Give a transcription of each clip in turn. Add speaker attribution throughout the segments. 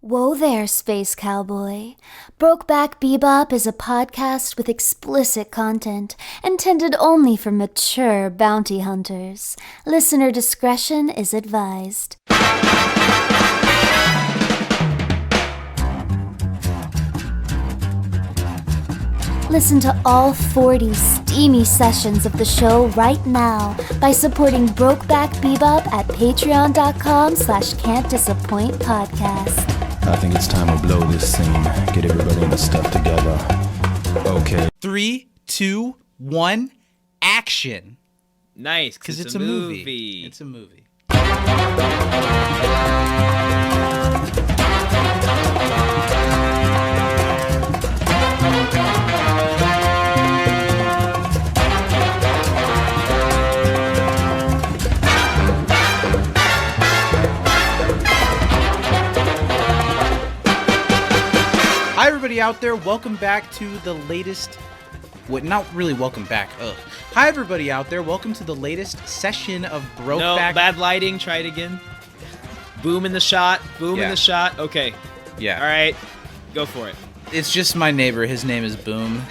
Speaker 1: Whoa there, Space Cowboy. Brokeback Bebop is a podcast with explicit content intended only for mature bounty hunters. Listener discretion is advised. Listen to all 40 steamy sessions of the show right now by supporting Brokeback Bebop at patreon.com/can'tdisappointpodcast.
Speaker 2: I think it's time to blow this scene. Get everybody in the stuff together. Okay.
Speaker 3: 3, 2, 1, action.
Speaker 4: Nice,
Speaker 3: Because it's a movie. It's a movie. Hi, everybody out there. Welcome back to the latest... not really welcome back. Ugh. Hi, everybody out there. Welcome to the latest session of Brokeback...
Speaker 4: No, bad lighting. Try it again. Boom in the shot. Boom in the shot. Okay.
Speaker 3: Yeah.
Speaker 4: All right. Go for it.
Speaker 3: It's just my neighbor. His name is Boom.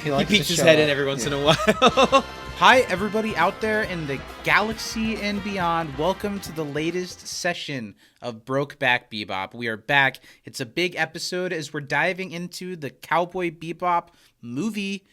Speaker 4: He peeks his head in every once in a while.
Speaker 3: Hi, everybody out there in the galaxy and beyond. Welcome to the latest session of Brokeback Bebop. We are back. It's a big episode as we're diving into the Cowboy Bebop movie.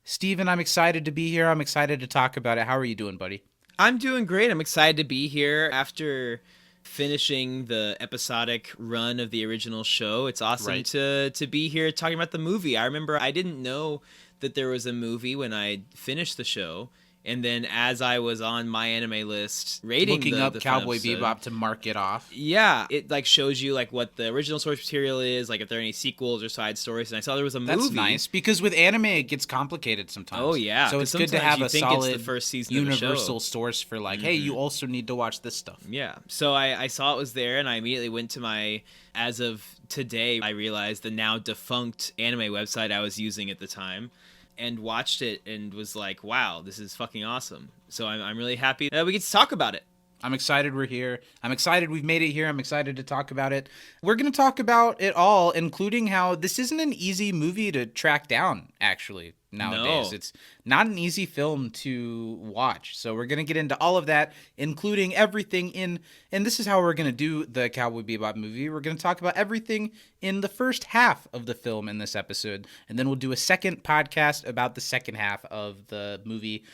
Speaker 3: Steven, I'm excited to be here. I'm excited to talk about it. How are you doing, buddy?
Speaker 4: I'm doing great. I'm excited to be here after finishing the episodic run of the original show. It's awesome to be here talking about the movie. I remember I didn't know that there was a movie when I finished the show, and then as I was on my anime list rating
Speaker 3: looking up
Speaker 4: the
Speaker 3: Cowboy
Speaker 4: episode,
Speaker 3: Bebop to mark it off.
Speaker 4: Yeah, it like shows you like what the original source material is, like if there are any sequels or side stories, and I saw there was a movie.
Speaker 3: That's nice, because with anime it gets complicated sometimes.
Speaker 4: Oh yeah,
Speaker 3: so it's good to have a solid
Speaker 4: the first season
Speaker 3: universal source for like, hey, you also need to watch this stuff.
Speaker 4: Yeah, so I saw it was there, and I immediately went to my, as of today, I realized the now defunct anime website I was using at the time, and watched it and was like, wow, this is fucking awesome. So I'm really happy that we get to talk about it.
Speaker 3: I'm excited we're here. I'm excited we've made it here. I'm excited to talk about it. We're going to talk about it all, including how this isn't an easy movie to track down, actually, nowadays.
Speaker 4: No.
Speaker 3: It's not an easy film to watch. So we're going to get into all of that, including everything in, and this is how we're going to do the Cowboy Bebop movie. We're going to talk about everything in the first half of the film in this episode, and then we'll do a second podcast about the second half of the movie.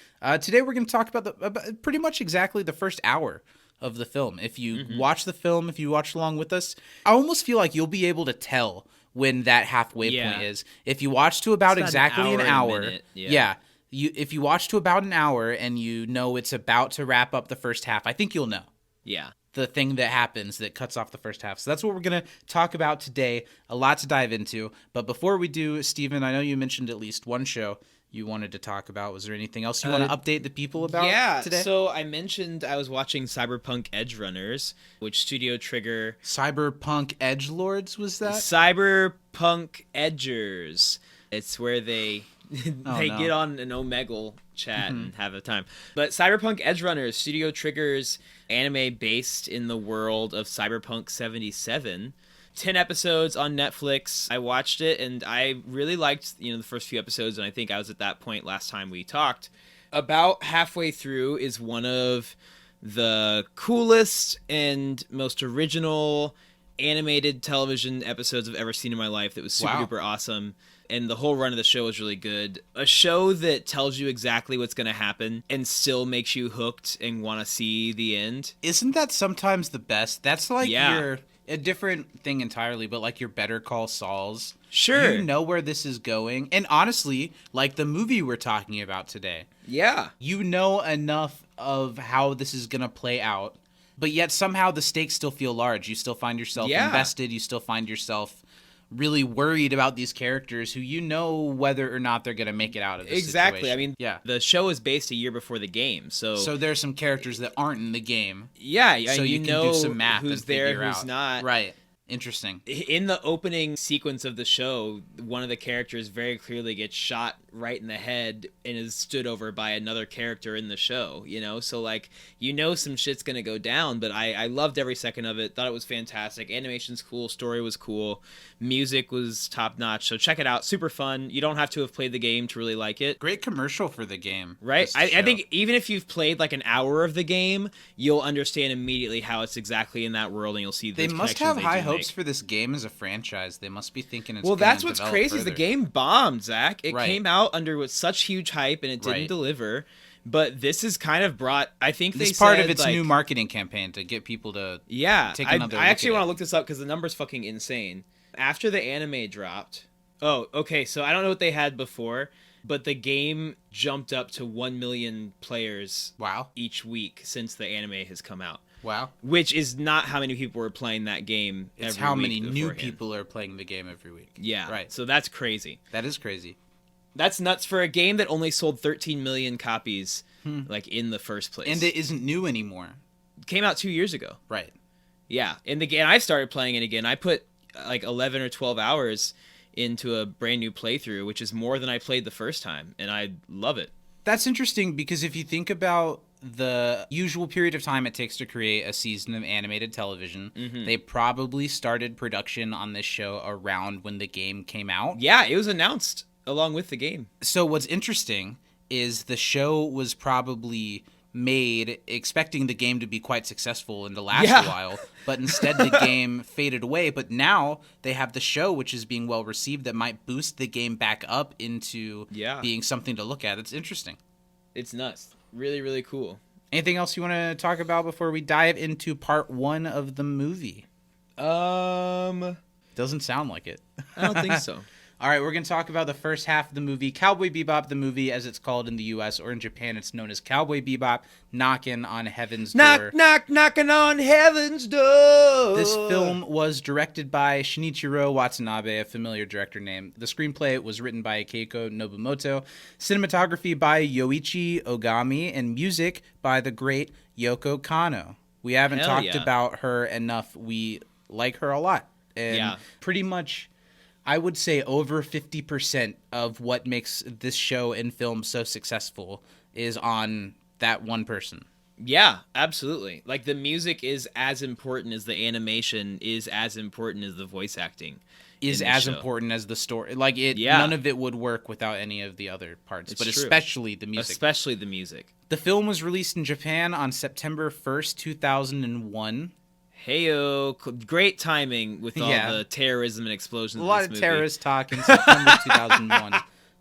Speaker 3: Today we're going to talk about pretty much exactly the first hour of the film. If you watch the film, if you watch along with us, I almost feel like you'll be able to tell when that halfway point is. If you watch to about exactly an hour, if you watch to about an hour and you know it's about to wrap up the first half, I think you'll know.
Speaker 4: Yeah.
Speaker 3: The thing that happens that cuts off the first half. So that's what we're going to talk about today. A lot to dive into. But before we do, Steven, I know you mentioned at least one show you wanted to talk about. Was there anything else you want to update the people about today?
Speaker 4: So I mentioned I was watching Cyberpunk Edgerunners, which Studio Trigger...
Speaker 3: Cyberpunk Edgelords, was that?
Speaker 4: Cyberpunk Edgers. It's where they get on an Omegle chat and have a time. But Cyberpunk Edgerunners, Studio Trigger's anime based in the world of Cyberpunk 77. 10 episodes on Netflix. I watched it and I really liked, the first few episodes, and I think I was at that point last time we talked. About halfway through is one of the coolest and most original animated television episodes I've ever seen in my life. That was super duper awesome. And the whole run of the show was really good. A show that tells you exactly what's going to happen and still makes you hooked and want to see the end.
Speaker 3: Isn't that sometimes the best? That's like a different thing entirely, but like your Better Call Sauls.
Speaker 4: Sure.
Speaker 3: You know where this is going. And honestly, like the movie we're talking about today.
Speaker 4: Yeah.
Speaker 3: You know enough of how this is going to play out, but yet somehow the stakes still feel large. You still find yourself invested. You still find yourself really worried about these characters who you know whether or not they're going to make it out of this situation.
Speaker 4: I mean, the show is based a year before the game, so there's
Speaker 3: some characters that aren't in the game.
Speaker 4: Yeah,
Speaker 3: so you can do some math
Speaker 4: who's
Speaker 3: and
Speaker 4: there,
Speaker 3: figure
Speaker 4: who's
Speaker 3: out.
Speaker 4: not.
Speaker 3: Right. Interesting.
Speaker 4: In the opening sequence of the show, one of the characters very clearly gets shot right in the head and is stood over by another character in the show, so like some shit's gonna go down. But I loved every second of it. Thought it was fantastic. Animation's cool, story was cool, music was top notch. So check it out, super fun. You don't have to have played the game to really like it.
Speaker 3: Great commercial for the game,
Speaker 4: right? I think even if you've played like an hour of the game, you'll understand immediately how it's exactly in that world, and you'll see
Speaker 3: they must have high hopes for this game as a franchise. They must be thinking it's
Speaker 4: that's what's crazy. Is the game bombed, Zach. It came out under with such huge hype and it didn't deliver. But this has kind of brought, I think
Speaker 3: this part of its new marketing campaign to get people to take another look.
Speaker 4: I actually want to look this up because the number's fucking insane. After the anime dropped, so I don't know what they had before, but the game jumped up to 1 million players each week since the anime has come out.
Speaker 3: Wow.
Speaker 4: Which is not how many people were playing that game every week.
Speaker 3: It's how many new people are playing the game every week.
Speaker 4: Yeah.
Speaker 3: Right.
Speaker 4: So that's crazy.
Speaker 3: That is crazy.
Speaker 4: That's nuts for a game that only sold 13 million copies like in the first place.
Speaker 3: And it isn't new anymore.
Speaker 4: It came out 2 years ago.
Speaker 3: Right.
Speaker 4: Yeah. And the game, I started playing it again. I put like 11 or 12 hours into a brand new playthrough, which is more than I played the first time. And I love it.
Speaker 3: That's interesting because if you think about the usual period of time it takes to create a season of animated television, they probably started production on this show around when the game came out.
Speaker 4: Yeah, it was announced along with the game.
Speaker 3: So what's interesting is the show was probably made expecting the game to be quite successful and to last a while, but instead the game faded away. But now they have the show, which is being well received, that might boost the game back up into being something to look at. It's interesting.
Speaker 4: It's nuts. Really, really cool.
Speaker 3: Anything else you want to talk about before we dive into part 1 of the movie? Doesn't sound like it.
Speaker 4: I don't think so.
Speaker 3: All right, we're going to talk about the first half of the movie, Cowboy Bebop, the movie, as it's called in the U.S., or in Japan, it's known as Cowboy Bebop, Knockin' on Heaven's Door.
Speaker 4: Knocking on Heaven's Door.
Speaker 3: This film was directed by Shinichiro Watanabe, a familiar director name. The screenplay was written by Keiko Nobumoto, cinematography by Yoichi Ogami, and music by the great Yoko Kanno. We haven't talked about her enough. We like her a lot. And pretty much, I would say over 50% of what makes this show and film so successful is on that one person.
Speaker 4: Yeah, absolutely. Like, the music is as important as the animation, is as important as the voice acting.
Speaker 3: Is as important as the story. Like, none of it would work without any of the other parts, but especially the music.
Speaker 4: Especially the music.
Speaker 3: The film was released in Japan on September 1st, 2001.
Speaker 4: Heyo, great timing with all the terrorism and explosions.
Speaker 3: A lot of terrorist talk in September 2001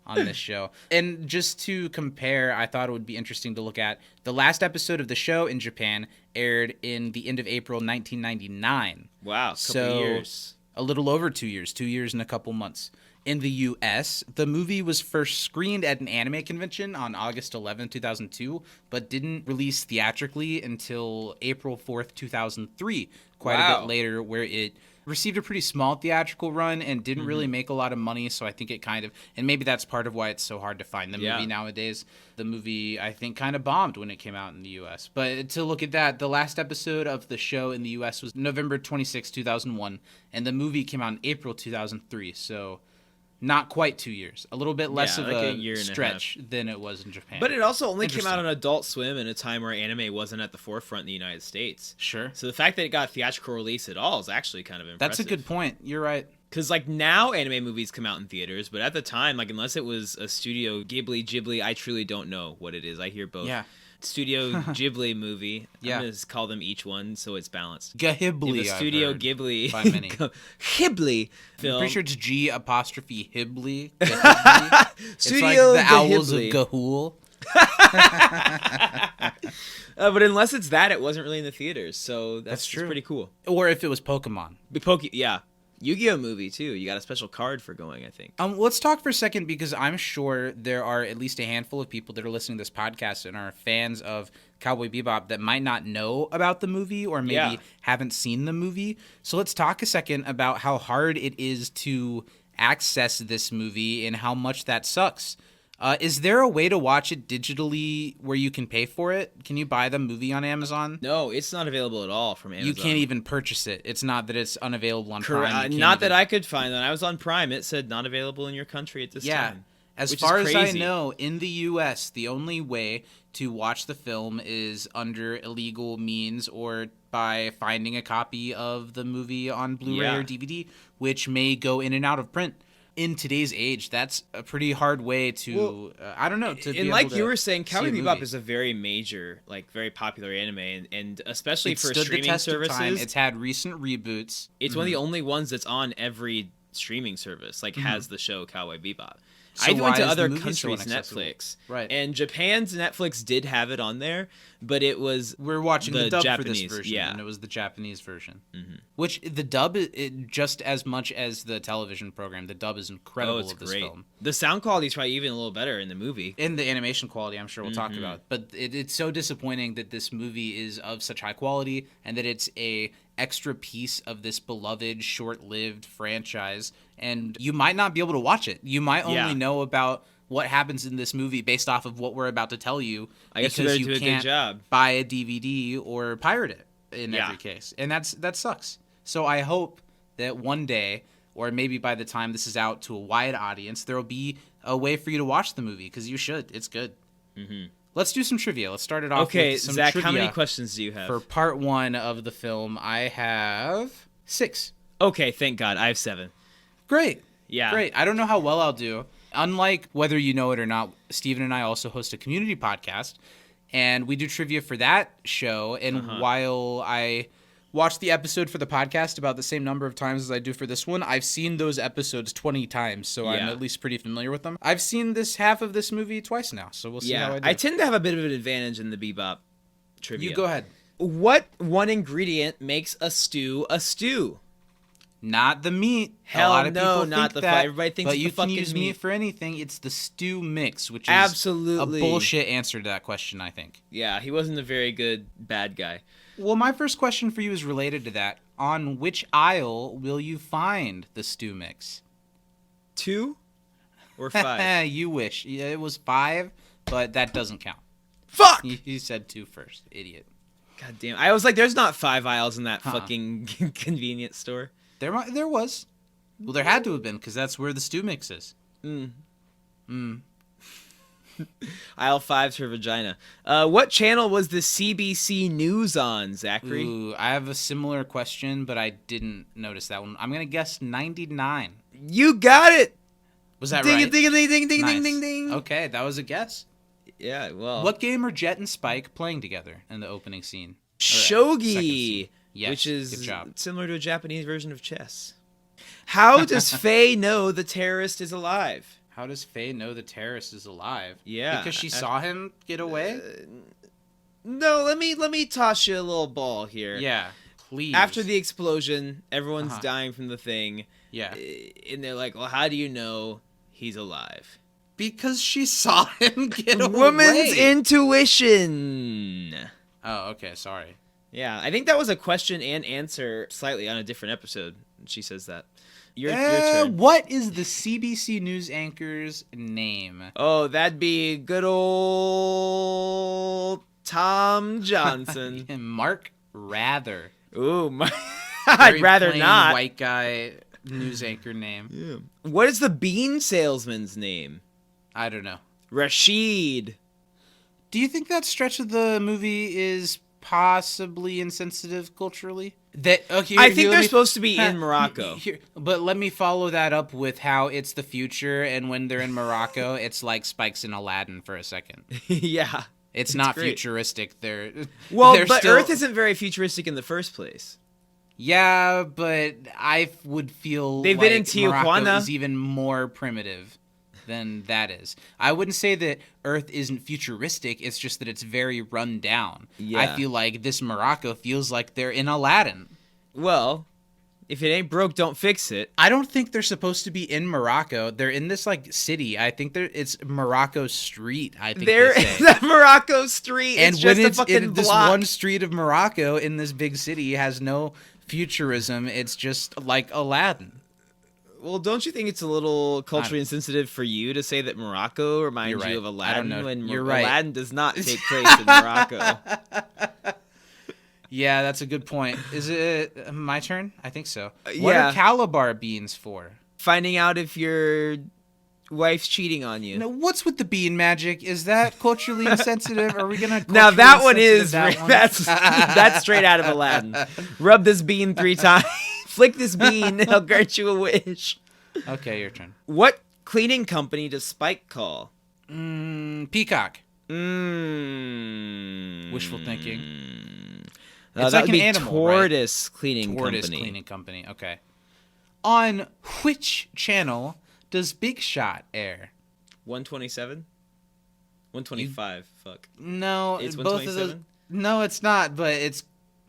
Speaker 3: on this show. And just to compare, I thought it would be interesting to look at the last episode of the show in Japan aired in the end of April 1999.
Speaker 4: Wow, couple years.
Speaker 3: A little over 2 years, 2 years and a couple months. In the U.S., the movie was first screened at an anime convention on August 11, 2002, but didn't release theatrically until April 4th, 2003, quite a bit later, where it received a pretty small theatrical run and didn't really make a lot of money, so I think it kind of, and maybe that's part of why it's so hard to find the movie nowadays. The movie, I think, kind of bombed when it came out in the U.S. But to look at that, the last episode of the show in the U.S. was November 26, 2001, and the movie came out in April 2003, so not quite 2 years. A little bit less of a
Speaker 4: year
Speaker 3: stretch than it was in Japan.
Speaker 4: But it also only came out on Adult Swim in a time where anime wasn't at the forefront in the United States.
Speaker 3: Sure.
Speaker 4: So the fact that it got a theatrical release at all is actually kind of impressive.
Speaker 3: That's a good point. You're right.
Speaker 4: Because, like, now anime movies come out in theaters, but at the time, like, unless it was a Studio Ghibli, I truly don't know what it is. I hear both.
Speaker 3: Yeah.
Speaker 4: Studio Ghibli movie. I'm going to call them each one so it's balanced.
Speaker 3: Ghibli,
Speaker 4: the Studio Ghibli.
Speaker 3: By many.
Speaker 4: Ghibli film.
Speaker 3: I'm pretty sure it's G apostrophe Hibli. It's
Speaker 4: Studio
Speaker 3: like the Owls of Ga'Hoole.
Speaker 4: But unless it's that, it wasn't really in the theaters, so that's
Speaker 3: true.
Speaker 4: Pretty cool.
Speaker 3: Or if it was Pokemon.
Speaker 4: Yu-Gi-Oh movie too. You got a special card for going, I think.
Speaker 3: Let's talk for a second, because I'm sure there are at least a handful of people that are listening to this podcast and are fans of Cowboy Bebop that might not know about the movie or maybe haven't seen the movie. So let's talk a second about how hard it is to access this movie and how much that sucks. Is there a way to watch it digitally where you can pay for it? Can you buy the movie on Amazon?
Speaker 4: No, it's not available at all from Amazon.
Speaker 3: You can't even purchase it. It's not that it's unavailable on Prime.
Speaker 4: Not that I could find. When I was on Prime, it said not available in your country at this time.
Speaker 3: As
Speaker 4: which
Speaker 3: far
Speaker 4: is
Speaker 3: as I
Speaker 4: crazy.
Speaker 3: know, in the U.S., the only way to watch the film is under illegal means or by finding a copy of the movie on Blu-ray
Speaker 4: Yeah.
Speaker 3: or DVD, which may go in and out of print. In today's age, that's a pretty hard way to, I don't know, to be
Speaker 4: And
Speaker 3: able
Speaker 4: like
Speaker 3: to
Speaker 4: you were saying,
Speaker 3: see
Speaker 4: Cowboy
Speaker 3: a
Speaker 4: Bebop
Speaker 3: movie.
Speaker 4: is a very major, like very popular anime, and especially
Speaker 3: It
Speaker 4: for
Speaker 3: stood the
Speaker 4: streaming
Speaker 3: test of
Speaker 4: services,
Speaker 3: time. It's had recent reboots.
Speaker 4: it's one of the only ones that's on every streaming service. Like has the show Cowboy Bebop.
Speaker 3: So
Speaker 4: I went
Speaker 3: why
Speaker 4: to
Speaker 3: is the
Speaker 4: other
Speaker 3: movie so
Speaker 4: countries'
Speaker 3: inaccessible?
Speaker 4: Netflix,
Speaker 3: Right.
Speaker 4: And Japan's Netflix did have it on there, but it was
Speaker 3: We're watching the dub
Speaker 4: Japanese,
Speaker 3: for this version,
Speaker 4: yeah.
Speaker 3: and it was the Japanese version. Which the dub, just as much as the television program, the dub is incredible
Speaker 4: it's
Speaker 3: of this
Speaker 4: great.
Speaker 3: film.
Speaker 4: The sound quality is probably even a little better in the movie.
Speaker 3: And the animation quality, I'm sure we'll talk about. But it's so disappointing that this movie is of such high quality and that it's a extra piece of this beloved, short-lived franchise. And you might not be able to watch it. You might only
Speaker 4: Yeah.
Speaker 3: know about what happens in this movie based off of what we're about to tell you.
Speaker 4: I guess you
Speaker 3: because
Speaker 4: better do a good
Speaker 3: can't
Speaker 4: job.
Speaker 3: buy a DVD or pirate it in
Speaker 4: Yeah.
Speaker 3: every case. And that sucks. So I hope that one day, or maybe by the time this is out to a wide audience, there will be a way for you to watch the movie, because you should. It's good. Let's do some trivia. Let's start it off
Speaker 4: Okay,
Speaker 3: with some
Speaker 4: Zach,
Speaker 3: trivia.
Speaker 4: how many questions do you have?
Speaker 3: For part 1 of the film, I have 6.
Speaker 4: Okay, thank God. I have 7.
Speaker 3: Great.
Speaker 4: Yeah.
Speaker 3: Great. I don't know how well I'll do. Unlike whether you know it or not, Steven and I also host a community podcast, and we do trivia for that show. And while I watch the episode for the podcast about the same number of times as I do for this one, I've seen those episodes 20 times, so I'm
Speaker 4: Yeah.
Speaker 3: at least pretty familiar with them. I've seen this half of this movie twice now, so we'll see how
Speaker 4: Yeah,
Speaker 3: I do.
Speaker 4: I tend to have a bit of an advantage in the Bebop trivia.
Speaker 3: You go ahead.
Speaker 4: What one ingredient makes a stew a stew?
Speaker 3: Not the meat.
Speaker 4: Hell
Speaker 3: a lot of
Speaker 4: no,
Speaker 3: people
Speaker 4: not
Speaker 3: think
Speaker 4: the
Speaker 3: that,
Speaker 4: everybody thinks
Speaker 3: but
Speaker 4: it's
Speaker 3: you
Speaker 4: the
Speaker 3: can
Speaker 4: fucking
Speaker 3: use
Speaker 4: meat.
Speaker 3: meat for anything. It's the stew mix, which is
Speaker 4: Absolutely.
Speaker 3: a bullshit answer to that question, I think.
Speaker 4: Yeah, he wasn't a very good bad guy.
Speaker 3: Well, my first question for you is related to that. On which aisle will you find the stew mix?
Speaker 4: 2 or 5?
Speaker 3: You wish. Yeah, it was 5, but that doesn't count.
Speaker 4: Fuck!
Speaker 3: You said 2 first, idiot.
Speaker 4: God damn. I was like, there's not 5 aisles in that fucking convenience store.
Speaker 3: There was. Well, there had to have been, because that's where the stew mix is.
Speaker 4: Aisle 5's for vagina. What channel was the CBC News on, Zachary?
Speaker 3: Ooh, I have a similar question, but I didn't notice that one. I'm going to guess 99.
Speaker 4: You got it!
Speaker 3: Was that
Speaker 4: Ding
Speaker 3: right?
Speaker 4: ding ding ding ding
Speaker 3: Nice.
Speaker 4: ding ding ding.
Speaker 3: Okay, that was a guess.
Speaker 4: Yeah, well.
Speaker 3: What game are Jet and Spike playing together in the opening scene? Or second
Speaker 4: Shogi,
Speaker 3: scene. Yes,
Speaker 4: which is
Speaker 3: good job.
Speaker 4: similar to a Japanese version of chess. How does Faye know the terrorist is alive?
Speaker 3: How does Faye know the terrorist is alive?
Speaker 4: Yeah,
Speaker 3: Because she saw him get away?
Speaker 4: No, let me toss you a little ball here.
Speaker 3: Yeah, please.
Speaker 4: After the explosion, everyone's
Speaker 3: Uh-huh.
Speaker 4: dying from the thing.
Speaker 3: Yeah.
Speaker 4: And they're like, well, how do you know he's alive?
Speaker 3: Because she saw him get away.
Speaker 4: Woman's intuition.
Speaker 3: Oh, okay, sorry.
Speaker 4: Yeah, I think that was a question and answer slightly on a different episode. She says that. Your turn.
Speaker 3: What is the CBC News anchor's name?
Speaker 4: Oh, that'd be good old Tom Johnson.
Speaker 3: Mark Rather.
Speaker 4: Ooh,
Speaker 3: Very
Speaker 4: I'd rather
Speaker 3: plain
Speaker 4: not.
Speaker 3: White guy news anchor name.
Speaker 4: What is the bean salesman's name?
Speaker 3: I don't know.
Speaker 4: Rashid.
Speaker 3: Do you think that stretch of the movie is possibly insensitive culturally?
Speaker 4: I think they're supposed to be in Morocco.
Speaker 3: But let me follow that up with how it's the future, and when they're in Morocco, it's like Spike's in Aladdin for a second.
Speaker 4: Yeah.
Speaker 3: It's not
Speaker 4: great.
Speaker 3: futuristic. They're
Speaker 4: Well, but
Speaker 3: still-
Speaker 4: Earth isn't very futuristic in the first place.
Speaker 3: Yeah, but I would feel
Speaker 4: They've
Speaker 3: like
Speaker 4: been in
Speaker 3: Morocco
Speaker 4: Tijuana.
Speaker 3: is even more primitive than that is. I wouldn't say that Earth isn't futuristic. It's just that it's very run down.
Speaker 4: Yeah.
Speaker 3: I feel like this Morocco feels like they're in Aladdin.
Speaker 4: Well, if it ain't broke, don't fix it.
Speaker 3: I don't think they're supposed to be in Morocco. They're in this like city. I think it's Morocco Street. I think
Speaker 4: They're
Speaker 3: they
Speaker 4: in
Speaker 3: say.
Speaker 4: the Morocco street.
Speaker 3: And
Speaker 4: It's
Speaker 3: when
Speaker 4: just a
Speaker 3: it's
Speaker 4: fucking
Speaker 3: in this
Speaker 4: block.
Speaker 3: one street of Morocco in this big city has no futurism. It's just like Aladdin.
Speaker 4: Well, don't you think it's a little culturally insensitive for you to say that Morocco reminds
Speaker 3: You're right.
Speaker 4: you of
Speaker 3: I don't
Speaker 4: Aladdin
Speaker 3: know.
Speaker 4: when
Speaker 3: You're right.
Speaker 4: Aladdin does not take place in Morocco?
Speaker 3: Yeah, that's a good point. Is it my turn? I think so. What
Speaker 4: yeah.
Speaker 3: are Calabar beans for?
Speaker 4: Finding out if you're wife's cheating on you.
Speaker 3: Now, what's with the bean magic? Is that culturally insensitive? Are we gonna?
Speaker 4: Now that one is
Speaker 3: that one?
Speaker 4: that's straight out of Aladdin. Rub this bean 3 times. Flick this bean, and I'll grant you a wish.
Speaker 3: Okay, your turn.
Speaker 4: What cleaning company does Spike call?
Speaker 3: Peacock. Wishful thinking.
Speaker 4: That
Speaker 3: like
Speaker 4: would
Speaker 3: an
Speaker 4: be
Speaker 3: animal,
Speaker 4: Tortoise
Speaker 3: right?
Speaker 4: Cleaning
Speaker 3: Tortoise
Speaker 4: Company.
Speaker 3: Cleaning Company. Okay. On which channel does Big Shot air?
Speaker 4: 127? 125. Fuck.
Speaker 3: No,
Speaker 4: It's
Speaker 3: both of those.
Speaker 4: 127?
Speaker 3: No, it's not, but it's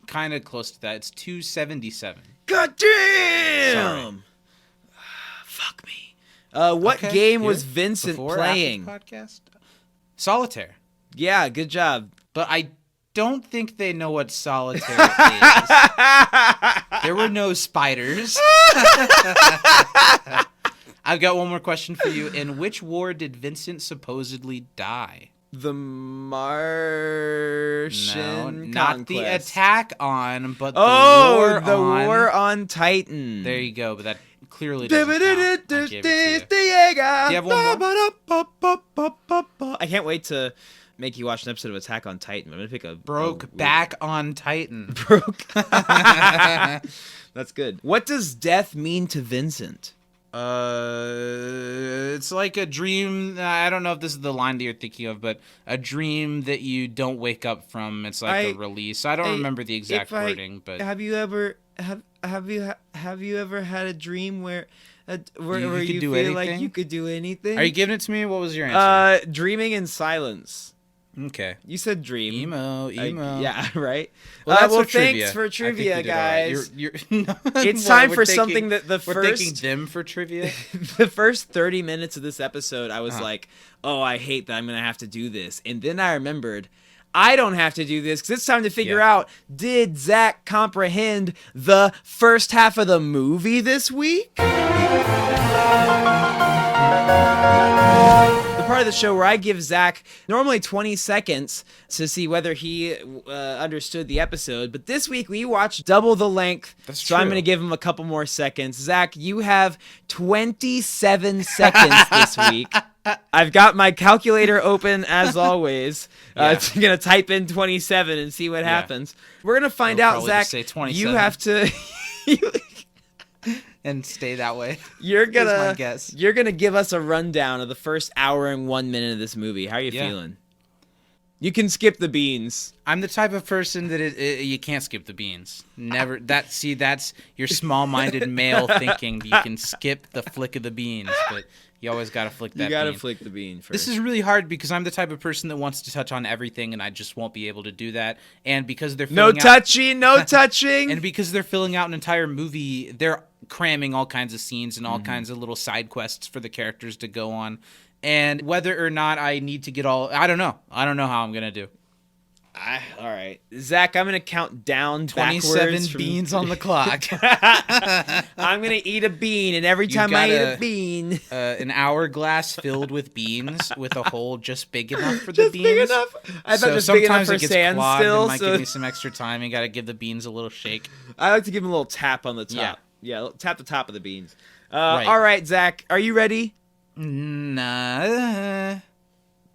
Speaker 3: kind of close to that. It's 277.
Speaker 4: God damn! Fuck me. What
Speaker 3: Okay,
Speaker 4: game was
Speaker 3: here.
Speaker 4: Vincent
Speaker 3: Before,
Speaker 4: playing?
Speaker 3: after the podcast? Solitaire.
Speaker 4: Yeah, good job.
Speaker 3: But I don't think they know what solitaire is. There were no spiders. I've got one more question for you. In which war did Vincent supposedly die?
Speaker 4: The Martian
Speaker 3: Not the
Speaker 4: Conquest.
Speaker 3: attack on, but the
Speaker 4: war
Speaker 3: on.
Speaker 4: war on Titan.
Speaker 3: There you go, but that clearly doesn't count. I gave it to you. Do you have one more?
Speaker 4: I can't wait to make you watch an episode of Attack on Titan. I'm gonna pick a
Speaker 3: Brokeback on Titan.
Speaker 4: That's good. What does death mean to Vincent?
Speaker 3: It's like a dream. I don't know if this is the line that you're thinking of, but a dream that you don't wake up from. It's like a release. I don't remember the exact wording, but
Speaker 4: have you ever had a dream where you
Speaker 3: do
Speaker 4: feel like
Speaker 3: anything?
Speaker 4: you could do anything?
Speaker 3: Are you giving it to me? What was your answer?
Speaker 4: Dreaming in silence.
Speaker 3: Okay.
Speaker 4: You said dream.
Speaker 3: Emo.
Speaker 4: Yeah, right.
Speaker 3: Well, that's
Speaker 4: well,
Speaker 3: for trivia.
Speaker 4: thanks for
Speaker 3: I think
Speaker 4: trivia,
Speaker 3: you did all right.
Speaker 4: guys.
Speaker 3: No,
Speaker 4: It's
Speaker 3: well,
Speaker 4: time
Speaker 3: we're
Speaker 4: for
Speaker 3: thinking-
Speaker 4: something that the
Speaker 3: we're
Speaker 4: first
Speaker 3: thinking them for trivia.
Speaker 4: the first 30 minutes of this episode, I was like, oh, I hate that I'm going to have to do this. And then I remembered, I don't have to do this because it's time to figure out, did Zach comprehend the first half of the movie this week? The part of the show where I give Zach normally 20 seconds to see whether he understood the episode, but this week we watched double the length, so I'm
Speaker 3: true.
Speaker 4: going to give him a couple more seconds. Zach, you have 27 seconds this week. I've got my calculator open as always. I'm going to type in 27 and see what happens. We're going to find out,
Speaker 3: probably
Speaker 4: Zach,
Speaker 3: just say 27.
Speaker 4: you have to...
Speaker 3: And stay that way.
Speaker 4: You're
Speaker 3: my
Speaker 4: gonna
Speaker 3: guess.
Speaker 4: You're gonna give us a rundown of the first hour and 1 minute of this movie. How are you feeling? You can skip the beans.
Speaker 3: I'm the type of person that you can't skip the beans. Never. That's your small-minded male thinking. You can skip the flick of the beans, but you always gotta flick that.
Speaker 4: You gotta
Speaker 3: bean.
Speaker 4: flick the bean first.
Speaker 3: This is really hard because I'm the type of person that wants to touch on everything, and I just won't be able to do that. And because they're
Speaker 4: no
Speaker 3: filling
Speaker 4: touching, no touching.
Speaker 3: and because they're filling out an entire movie, they're cramming all kinds of scenes and all kinds of little side quests for the characters to go on. And whether or not I need to get I don't know. I don't know how I'm gonna do.
Speaker 4: All right, Zach, I'm gonna count down
Speaker 3: 27
Speaker 4: backwards from-
Speaker 3: beans on the clock.
Speaker 4: I'm gonna eat a bean, and every time I eat a bean,
Speaker 3: An hourglass filled with beans with a hole just big enough for the
Speaker 4: just
Speaker 3: beans.
Speaker 4: big enough. I thought just big enough
Speaker 3: sometimes
Speaker 4: for
Speaker 3: it gets
Speaker 4: sand
Speaker 3: clogged
Speaker 4: still.
Speaker 3: and might
Speaker 4: So
Speaker 3: give me some extra time. You got to give the beans a little shake.
Speaker 4: I like to give him a little tap on the top. Yeah, tap the top of the beans. All right, Zach, are you ready?
Speaker 3: Nah.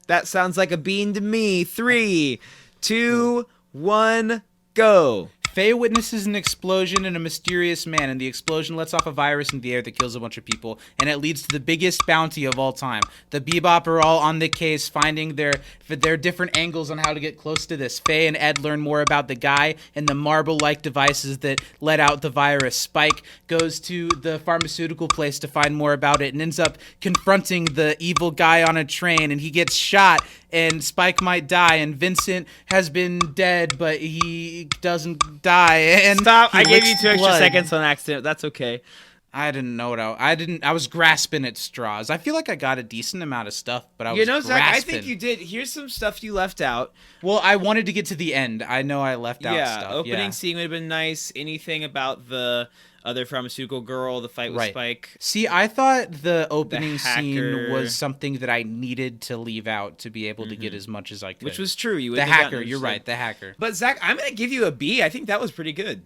Speaker 4: That sounds like a bean to me. 3, 2, 1, go.
Speaker 3: Faye witnesses an explosion in a mysterious man, and the explosion lets off a virus in the air that kills a bunch of people, and it leads to the biggest bounty of all time. The Bebop are all on the case, finding their different angles on how to get close to this. Faye and Ed learn more about the guy and the marble-like devices that let out the virus. Spike goes to the pharmaceutical place to find more about it and ends up confronting the evil guy on a train, and he gets shot, and Spike might die, and Vincent has been dead, but he doesn't die. And
Speaker 4: Stop!
Speaker 3: he
Speaker 4: I gave you
Speaker 3: licks
Speaker 4: 2 extra
Speaker 3: blood.
Speaker 4: seconds on accident. That's okay.
Speaker 3: I didn't know what I was grasping at straws. I feel like I got a decent amount of stuff, but I was grasping.
Speaker 4: Zach, I think you did. Here's some stuff you left out.
Speaker 3: Well, I wanted to get to the end. I know I left out stuff.
Speaker 4: Opening scene would have been nice. Anything about the other pharmaceutical girl, the fight with Spike.
Speaker 3: See, I thought the opening scene
Speaker 4: hacker.
Speaker 3: was something that I needed to leave out to be able to get as much as I could.
Speaker 4: Which was true. You would
Speaker 3: the
Speaker 4: have
Speaker 3: hacker.
Speaker 4: gotten
Speaker 3: You're
Speaker 4: interested.
Speaker 3: right. The hacker.
Speaker 4: But Zach, I'm gonna give you a B. I think that was pretty good.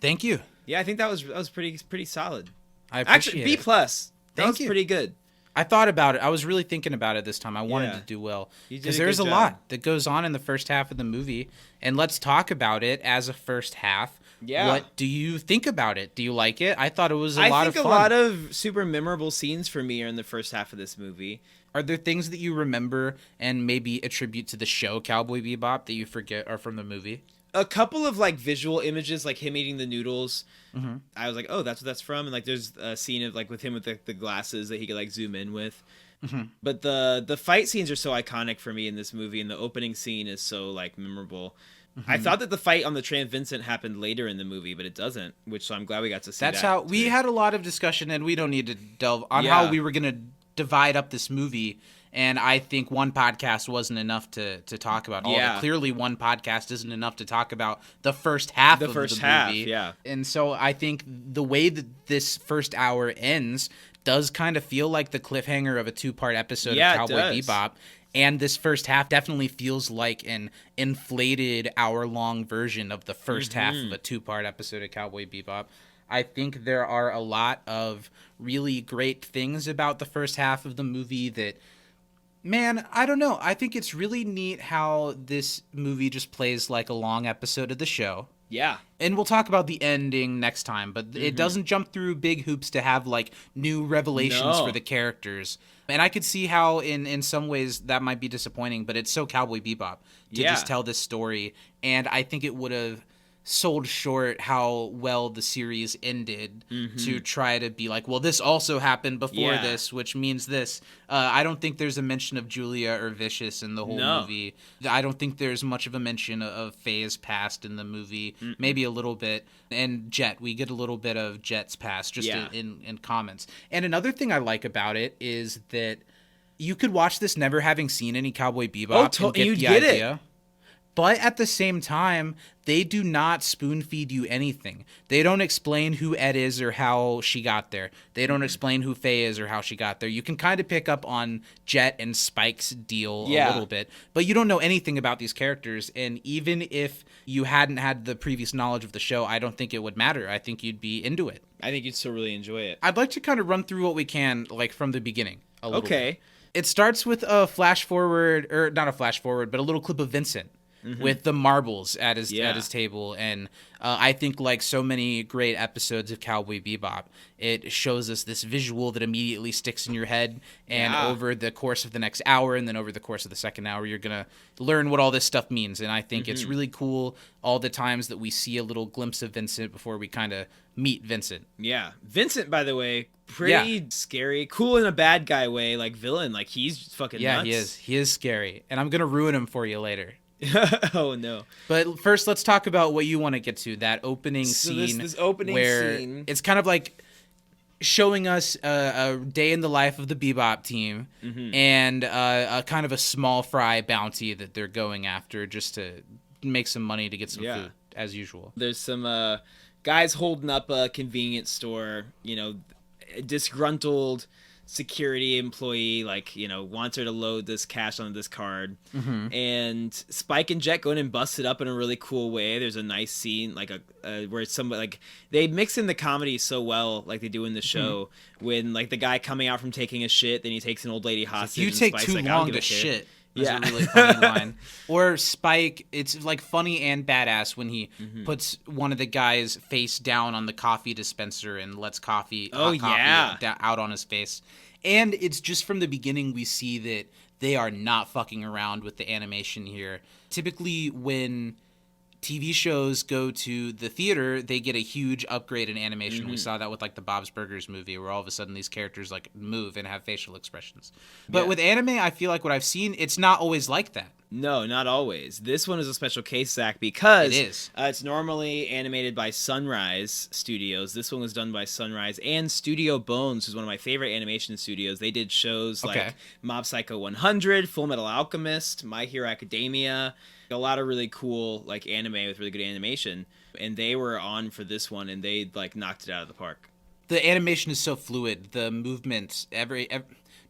Speaker 3: Thank you.
Speaker 4: Yeah, I think that was pretty solid.
Speaker 3: I appreciate
Speaker 4: Actually, B
Speaker 3: it.
Speaker 4: plus. That
Speaker 3: Thank
Speaker 4: was
Speaker 3: you.
Speaker 4: pretty good.
Speaker 3: I thought about it. I was really thinking about it this time. I wanted
Speaker 4: Yeah.
Speaker 3: to do well
Speaker 4: You did
Speaker 3: because
Speaker 4: a
Speaker 3: there's
Speaker 4: good
Speaker 3: a
Speaker 4: job.
Speaker 3: lot that goes on in the first half of the movie, and let's talk about it as a first half.
Speaker 4: Yeah.
Speaker 3: What do you think about it? Do you like it? I thought it was a
Speaker 4: I
Speaker 3: lot
Speaker 4: think
Speaker 3: of
Speaker 4: a
Speaker 3: fun.
Speaker 4: lot of super memorable scenes for me are in the first half of this movie.
Speaker 3: Are there things that you remember and maybe attribute to the show Cowboy Bebop that you forget are from the movie?
Speaker 4: A couple of like visual images, like him eating the noodles. I was like, oh, that's what that's from. And like, there's a scene of like with him with the glasses that he could like zoom in with. But the fight scenes are so iconic for me in this movie, and the opening scene is so like memorable. I thought that the fight on the train Vincent happened later in the movie, but it doesn't, which so I'm glad we got to see.
Speaker 3: That's
Speaker 4: that
Speaker 3: how we
Speaker 4: today.
Speaker 3: had a lot of discussion, and we don't need to delve on
Speaker 4: Yeah.
Speaker 3: how we were going to divide up this movie. And I think one podcast wasn't enough to talk about all of
Speaker 4: Yeah.
Speaker 3: it. Clearly, one podcast isn't enough to talk about the first half
Speaker 4: The
Speaker 3: of
Speaker 4: first
Speaker 3: the
Speaker 4: half,
Speaker 3: movie.
Speaker 4: yeah.
Speaker 3: And so I think the way that this first hour ends does kind of feel like the cliffhanger of a 2-part episode
Speaker 4: Yeah,
Speaker 3: of
Speaker 4: it
Speaker 3: Cowboy
Speaker 4: does.
Speaker 3: Bebop. And this first half definitely feels like an inflated hour-long version of the first half of a 2-part episode of Cowboy Bebop. I think there are a lot of really great things about the first half of the movie that, man, I don't know. I think it's really neat how this movie just plays like a long episode of the show.
Speaker 4: Yeah.
Speaker 3: And we'll talk about the ending next time, but it doesn't jump through big hoops to have like new revelations
Speaker 4: No.
Speaker 3: for the characters. And I could see how in some ways that might be disappointing, but it's so Cowboy Bebop to
Speaker 4: Yeah.
Speaker 3: just tell this story. And I think it would have sold short how well the series ended to try to be like, well, this also happened before
Speaker 4: Yeah.
Speaker 3: this, which means this. I don't think there's a mention of Julia or Vicious in the whole
Speaker 4: No.
Speaker 3: movie. I don't think there's much of a mention of Faye's past in the movie. Maybe a little bit. And Jet, we get a little bit of Jet's past just
Speaker 4: Yeah.
Speaker 3: in comments. And another thing I like about it is that you could watch this never having seen any Cowboy Bebop and get
Speaker 4: you'd
Speaker 3: the
Speaker 4: get it.
Speaker 3: idea. But at the same time, they do not spoon feed you anything. They don't explain who Ed is or how she got there. They don't explain who Faye is or how she got there. You can kind of pick up on Jet and Spike's deal a little bit, but you don't know anything about these characters. And even if you hadn't had the previous knowledge of the show, I don't think it would matter. I think you'd be into it.
Speaker 4: I think you'd still really enjoy it.
Speaker 3: I'd like to kind of run through what we can, like from the beginning a little bit.
Speaker 4: Okay.
Speaker 3: It starts with a flash forward, or not a flash forward, but a little clip of Vincent with the marbles at his table. And I think, like so many great episodes of Cowboy Bebop, it shows us this visual that immediately sticks in your head. And over the course of the next hour, and then over the course of the second hour, you're gonna learn what all this stuff means. And I think it's really cool all the times that we see a little glimpse of Vincent before we kind of meet Vincent.
Speaker 4: Yeah. Vincent, by the way, pretty scary. Cool in a bad guy way, like villain. Like he's fucking nuts.
Speaker 3: He is. He is scary. And I'm gonna ruin him for you later.
Speaker 4: Oh no.
Speaker 3: But first, let's talk about what you want to get to, that opening
Speaker 4: So
Speaker 3: scene.
Speaker 4: this opening
Speaker 3: where
Speaker 4: scene.
Speaker 3: it's kind of like showing us a day in the life of the Bebop team and a kind of a small fry bounty that they're going after just to make some money to get some food, as usual.
Speaker 4: There's some guys holding up a convenience store, you know, a disgruntled security employee, like, you know, wants her to load this cash onto this card. And Spike and Jet go in and bust it up in a really cool way. There's a nice scene, like where somebody, like, they mix in the comedy so well, like they do in the show, when, like, the guy coming out from taking a shit, then he takes an old lady hostage.
Speaker 3: You
Speaker 4: and
Speaker 3: take
Speaker 4: Spike's
Speaker 3: too
Speaker 4: like, I don't
Speaker 3: long
Speaker 4: give a
Speaker 3: to
Speaker 4: shit.
Speaker 3: shit. That's
Speaker 4: Yeah.
Speaker 3: a really funny line. Or Spike, it's like funny and badass when he puts one of the guys face down on the coffee dispenser and lets hot coffee out on his face. And it's just from the beginning we see that they are not fucking around with the animation here. Typically when TV shows go to the theater, they get a huge upgrade in animation. We saw that with like the Bob's Burgers movie, where all of a sudden these characters like move and have facial expressions. But with anime, I feel like what I've seen, it's not always like that.
Speaker 4: No, not always. This one is a special case, Zach, because
Speaker 3: It is.
Speaker 4: It's normally animated by Sunrise Studios. This one was done by Sunrise and Studio Bones, who's one of my favorite animation studios. They did shows like Mob Psycho 100, Full Metal Alchemist, My Hero Academia, a lot of really cool like anime with really good animation. And they were on for this one, and they like knocked it out of the park.
Speaker 3: The animation is so fluid. The movements,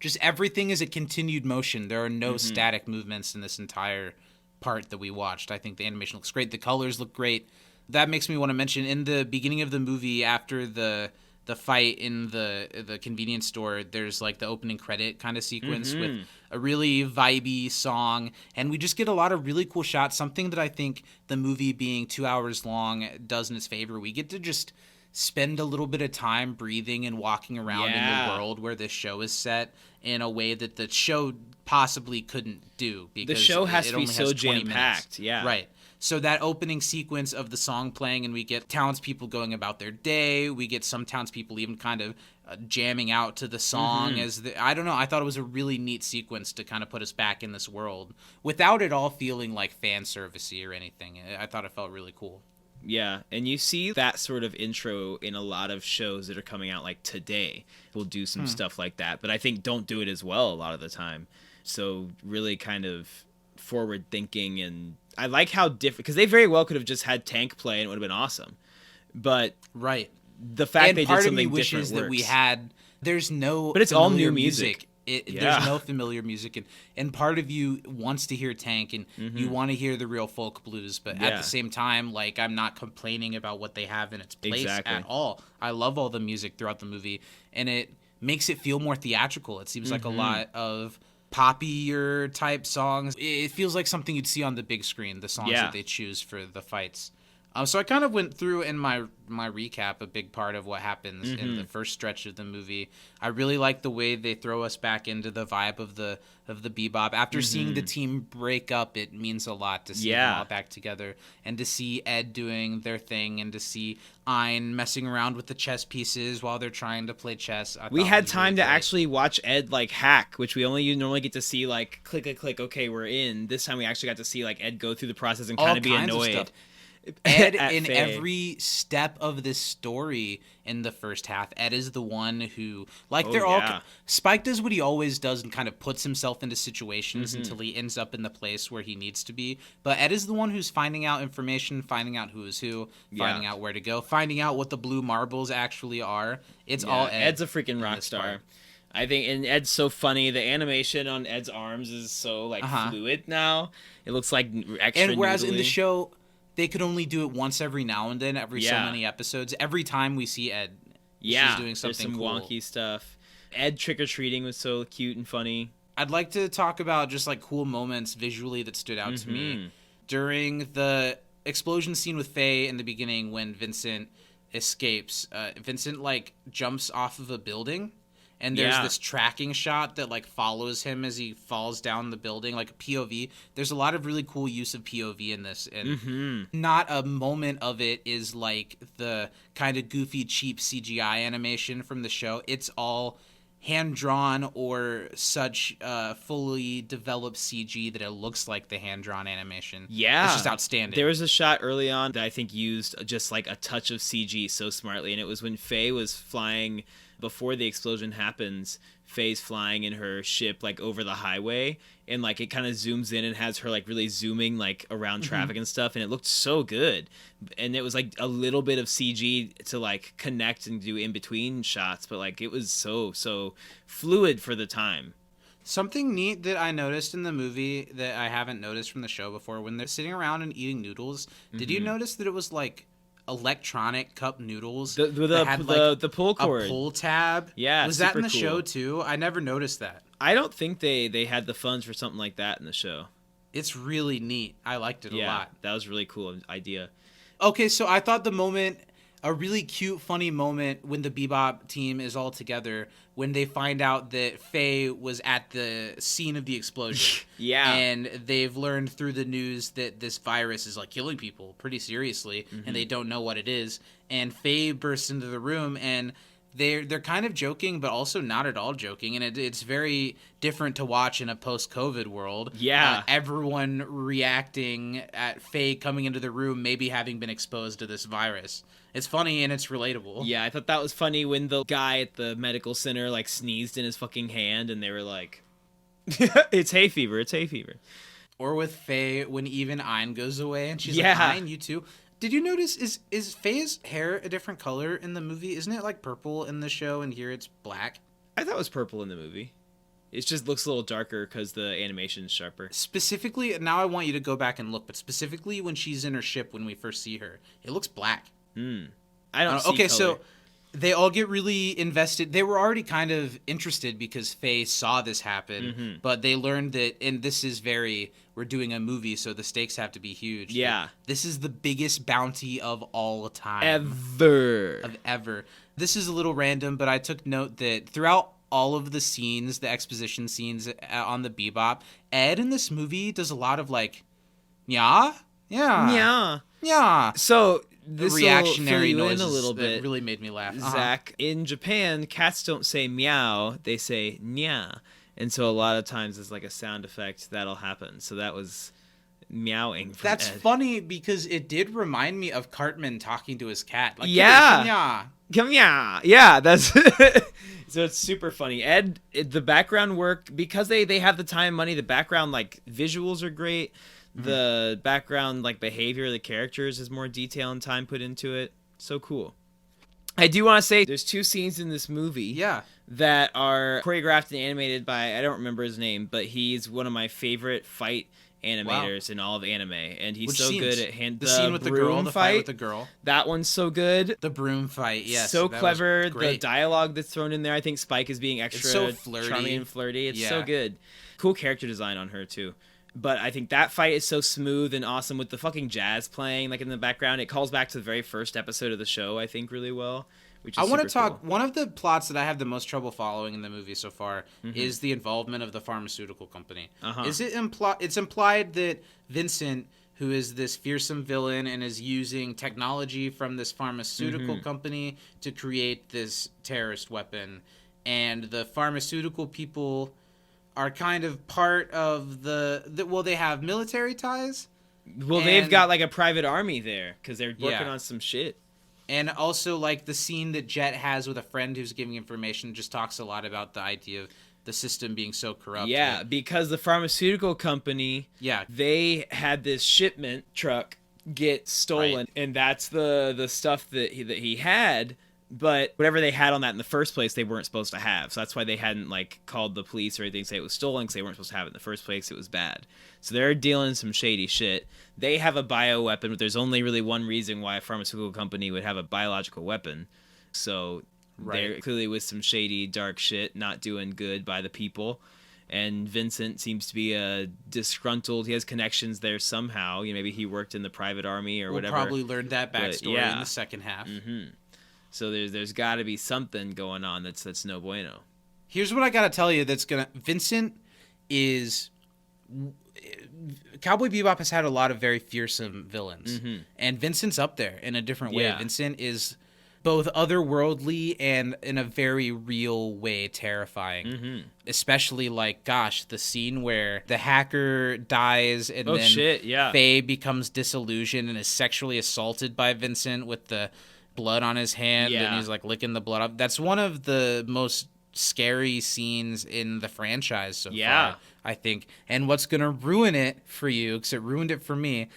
Speaker 3: just everything is a continued motion. There are no static movements in this entire part that we watched. I think the animation looks great. The colors look great. That makes me want to mention in the beginning of the movie, after the the fight in the convenience store, there's like the opening credit kind of sequence with a really vibey song, and we just get a lot of really cool shots. Something that I think the movie being 2 hours long does in its favor. We get to just spend a little bit of time breathing and walking around in the world where this show is set in a way that the show possibly couldn't do, because
Speaker 4: the show has to be so
Speaker 3: jam-packed.
Speaker 4: Yeah.
Speaker 3: Right. So that opening sequence of the song playing, and we get townspeople going about their day. We get some townspeople even kind of jamming out to the song. I don't know. I thought it was a really neat sequence to kind of put us back in this world without it all feeling like fan servicey or anything. I thought it felt really cool.
Speaker 4: Yeah, and you see that sort of intro in a lot of shows that are coming out like today. We'll do some stuff like that, but I think don't do it as well a lot of the time. So really kind of forward thinking, and I like how different, because they very well could have just had Tank play and it would have been awesome. But
Speaker 3: right,
Speaker 4: the fact
Speaker 3: and
Speaker 4: they
Speaker 3: part
Speaker 4: did
Speaker 3: of me
Speaker 4: something
Speaker 3: wishes
Speaker 4: different
Speaker 3: that we
Speaker 4: works.
Speaker 3: had. There's no,
Speaker 4: but it's all
Speaker 3: familiar
Speaker 4: new music.
Speaker 3: There's no familiar music, and part of you wants to hear Tank, and you want to hear the real folk blues, but at the same time, like, I'm not complaining about what they have in its place at all. I love all the music throughout the movie, and it makes it feel more theatrical. It seems like a lot of poppier type songs. It feels like something you'd see on the big screen, the songs that they choose for the fights. So I kind of went through in my recap a big part of what happens in the first stretch of the movie. I really like the way they throw us back into the vibe of the Bebop. After seeing the team break up, it means a lot to see them all back together, and to see Ed doing their thing, and to see Ein messing around with the chess pieces while they're trying to play chess.
Speaker 4: We had time to actually watch Ed like hack, which we normally get to see like click, okay, we're in. This time we actually got to see like Ed go through the process and kind of be annoyed.
Speaker 3: Ed, in every step of this story in the first half, Ed is the one who, like, Spike does what he always does and kind of puts himself into situations until he ends up in the place where he needs to be. But Ed is the one who's finding out information, finding out who is who, finding out where to go, finding out what the blue marbles actually are. It's all Ed.
Speaker 4: Ed's a freaking rock star. I think, and Ed's so funny. The animation on Ed's arms is so, like, fluid now. It looks like extra
Speaker 3: And whereas
Speaker 4: noodly.
Speaker 3: in the show, they could only do it once every now and then, every so many episodes. Every time we see Ed, she's doing something
Speaker 4: there's some
Speaker 3: cool.
Speaker 4: wonky stuff. Ed trick-or-treating was so cute and funny.
Speaker 3: I'd like to talk about just, like, cool moments visually that stood out to me. During the explosion scene with Faye in the beginning, when Vincent escapes, Vincent, like, jumps off of a building. And there's this tracking shot that, like, follows him as he falls down the building, like a POV. There's a lot of really cool use of POV in this. And not a moment of it is, like, the kind of goofy, cheap CGI animation from the show. It's all hand-drawn or such fully developed CG that it looks like the hand-drawn animation.
Speaker 4: Yeah.
Speaker 3: It's just outstanding.
Speaker 4: There was a shot early on that I think used just, like, a touch of CG so smartly. And it was when Faye was flying... Before the explosion happens, Faye's flying in her ship like over the highway, and like it kind of zooms in and has her like really zooming like around traffic and stuff, and it looked so good. And it was like a little bit of CG to like connect and do in between shots, but like it was so fluid for the time.
Speaker 3: Something neat that I noticed in the movie that I haven't noticed from the show before, when they're sitting around and eating noodles, did you notice that it was like electronic cup noodles that had like
Speaker 4: the pull cord,
Speaker 3: a pull tab?
Speaker 4: Yeah,
Speaker 3: was that in the
Speaker 4: cool.
Speaker 3: show too? I never noticed that.
Speaker 4: I don't think they had the funds for something like that in the show.
Speaker 3: It's really neat. I liked it a lot.
Speaker 4: That was a really cool idea.
Speaker 3: Okay, so I thought a really cute, funny moment when the Bebop team is all together, when they find out that Faye was at the scene of the explosion. And they've learned through the news that this virus is like killing people pretty seriously, and they don't know what it is. And Faye bursts into the room, and they're kind of joking, but also not at all joking. And it's very different to watch in a post-COVID world. Everyone reacting at Faye coming into the room, maybe having been exposed to this virus. It's funny and it's relatable.
Speaker 4: Yeah, I thought that was funny when the guy at the medical center like sneezed in his fucking hand, and they were like, "It's hay fever. It's hay fever."
Speaker 3: Or with Faye when even Ein goes away and she's like, "Ein, you too." Did you notice is Faye's hair a different color in the movie? Isn't it like purple in the show and here it's black?
Speaker 4: I thought it was purple in the movie. It just looks a little darker because the animation is sharper.
Speaker 3: Specifically, now I want you to go back and look, but specifically when she's in her ship when we first see her, it looks black.
Speaker 4: I don't see color.
Speaker 3: So they all get really invested. They were already kind of interested because Faye saw this happen, but they learned that, and this is we're doing a movie, so the stakes have to be huge.
Speaker 4: Yeah.
Speaker 3: This is the biggest bounty of all time.
Speaker 4: Ever.
Speaker 3: This is a little random, but I took note that throughout all of the scenes, the exposition scenes on the Bebop, Ed in this movie does a lot of like, yeah.
Speaker 4: So this
Speaker 3: reactionary
Speaker 4: will fill you in
Speaker 3: noises
Speaker 4: a little bit.
Speaker 3: that really made me laugh.
Speaker 4: Zach, in Japan, cats don't say meow, they say nya. And so a lot of times it's like a sound effect that'll happen. So that was meowing from
Speaker 3: That's
Speaker 4: Ed.
Speaker 3: funny because it did remind me of Cartman talking to his cat. Like,
Speaker 4: yeah. Come here. Yeah, that's so it's super funny. Ed, the background work, because they have the time and money, the background like visuals are great. The background like behavior of the characters is more detail and time put into it. So cool. I do want to say there's 2 scenes in this movie that are choreographed and animated by, I don't remember his name, but he's one of my favorite fight animators in all of anime, and he's good at
Speaker 3: the scene with the girl, the fight with the girl.
Speaker 4: That one's so good.
Speaker 3: The broom fight, yes,
Speaker 4: so clever. The dialogue that's thrown in there, I think Spike is being extra
Speaker 3: so flirty.
Speaker 4: Charming and flirty. It's so good. Cool character design on her too. But I think that fight is so smooth and awesome with the fucking jazz playing like in the background. It calls back to the very first episode of the show, I think, really well. Which is
Speaker 3: I want to talk.
Speaker 4: Cool.
Speaker 3: One of the plots that I have the most trouble following in the movie so far is the involvement of the pharmaceutical company. Is it It's implied that Vincent, who is this fearsome villain and is using technology from this pharmaceutical company to create this terrorist weapon, and the pharmaceutical people are kind of part of they have military ties.
Speaker 4: Well, they've got like a private army there because they're working on some shit.
Speaker 3: And also, like, the scene that Jet has with a friend who's giving information just talks a lot about the idea of the system being so corrupt.
Speaker 4: Yeah, because the pharmaceutical company, they had this shipment truck get stolen, and that's the stuff that he had. But whatever they had on that in the first place, they weren't supposed to have. So that's why they hadn't like called the police or anything to say it was stolen, because they weren't supposed to have it in the first place. It was bad. So they're dealing some shady shit. They have a bioweapon, but there's only really one reason why a pharmaceutical company would have a biological weapon. So they're clearly with some shady, dark shit, not doing good by the people. And Vincent seems to be disgruntled. He has connections there somehow. Maybe he worked in the private army or whatever.
Speaker 3: We'll probably learn that backstory in the second half.
Speaker 4: So there's got to be something going on that's no bueno.
Speaker 3: Here's what I got to tell you Vincent is... Cowboy Bebop has had a lot of very fearsome villains. And Vincent's up there in a different way. Vincent is both otherworldly and in a very real way terrifying. Especially the scene where the hacker dies and Faye becomes disillusioned and is sexually assaulted by Vincent with the blood on his hand and he's like licking the blood up. That's one of the most scary scenes in the franchise so far, I think. And what's gonna ruin it for you, because it ruined it for me,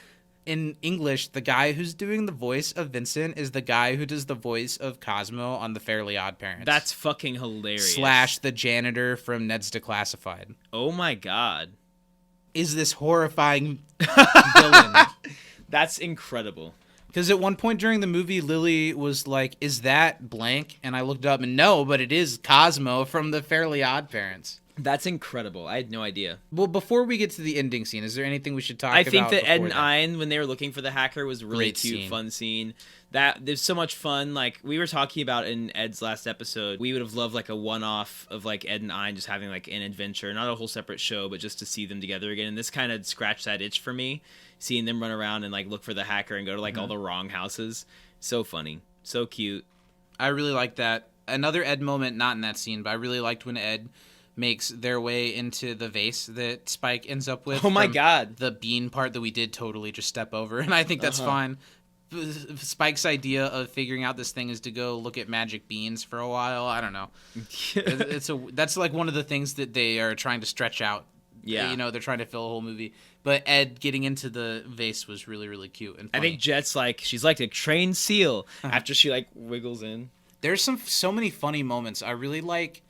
Speaker 3: in English, the guy who's doing the voice of Vincent is the guy who does the voice of Cosmo on The Fairly Odd Parents.
Speaker 4: That's fucking hilarious.
Speaker 3: / the janitor from Ned's Declassified.
Speaker 4: Oh my god.
Speaker 3: Is this horrifying villain.
Speaker 4: That's incredible.
Speaker 3: Because at one point during the movie, Lily was like, is that blank? And I looked up and no, but it is Cosmo from The Fairly Odd Parents.
Speaker 4: That's incredible. I had no idea.
Speaker 3: Well, before we get to the ending scene, is there anything we should talk about?
Speaker 4: I think that Ed and Ein, when they were looking for the hacker, was a really cute, fun scene. There's so much fun. Like, we were talking about in Ed's last episode, we would have loved like a one-off of like Ed and Ein just having like an adventure, not a whole separate show, but just to see them together again. And this kind of scratched that itch for me, seeing them run around and like look for the hacker and go to like all the wrong houses. So funny. So cute.
Speaker 3: I really like that. Another Ed moment, not in that scene, but I really liked when Ed makes their way into the vase that Spike ends up with.
Speaker 4: Oh my god.
Speaker 3: The bean part that we did totally just step over, and I think that's fine. Spike's idea of figuring out this thing is to go look at magic beans for a while. I don't know. That's like one of the things that they are trying to stretch out.
Speaker 4: Yeah.
Speaker 3: They're trying to fill a whole movie. But Ed getting into the vase was really, really cute and funny.
Speaker 4: I think Jet's she's like a trained seal after she like wiggles in.
Speaker 3: There's so many funny moments. I really like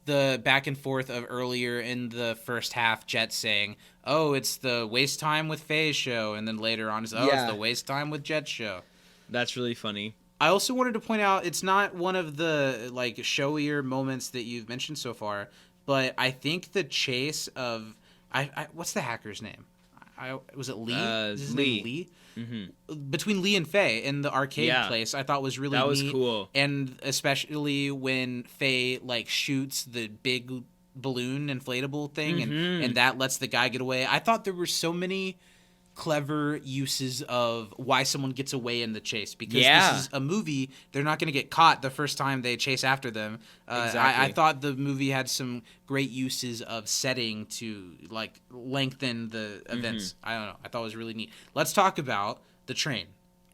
Speaker 3: the back and forth of earlier in the first half, Jet saying, oh, it's the Waste Time with Faye show, and then later on it's the Waste Time with Jet show.
Speaker 4: That's really funny.
Speaker 3: I also wanted to point out it's not one of the like showier moments that you've mentioned so far, but I think the chase of what's the hacker's name? Was it Lee? Is his name Lee? Mm-hmm. Between Lee and Faye in the arcade place, I thought was really neat. That was
Speaker 4: cool,
Speaker 3: and especially when Faye like shoots the big balloon inflatable thing, and that lets the guy get away. I thought there were so many clever uses of why someone gets away in the chase, because this is a movie. They're not going to get caught the first time they chase after them. Exactly. I thought the movie had some great uses of setting to like lengthen the events. I don't know. I thought it was really neat. Let's talk about the train.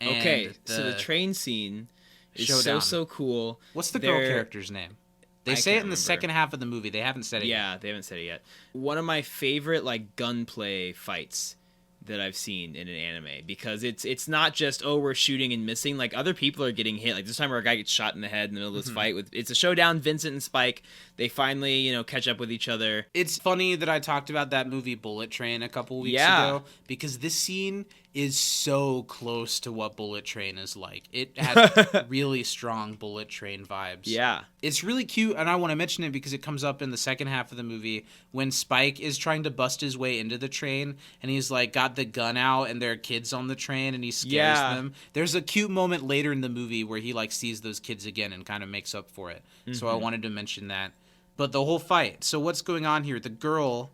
Speaker 4: So the train scene is so cool.
Speaker 3: What's the girl character's name? They say it in the second half of the movie. They haven't said it yet.
Speaker 4: Yeah, they haven't said it yet. One of my favorite like gunplay fights that I've seen in an anime, because it's not just, oh, we're shooting and missing. Like, other people are getting hit. Like this time where a guy gets shot in the head in the middle of this fight. It's a showdown. Vincent and Spike, they finally catch up with each other.
Speaker 3: It's funny that I talked about that movie Bullet Train a couple weeks ago, because this scene is so close to what Bullet Train is like. It has really strong Bullet Train vibes.
Speaker 4: Yeah.
Speaker 3: It's really cute, and I want to mention it because it comes up in the second half of the movie when Spike is trying to bust his way into the train, and he's like got the gun out, and there are kids on the train, and he scares them. There's a cute moment later in the movie where he like sees those kids again and kind of makes up for it. So I wanted to mention that. But the whole fight. So what's going on here? The girl,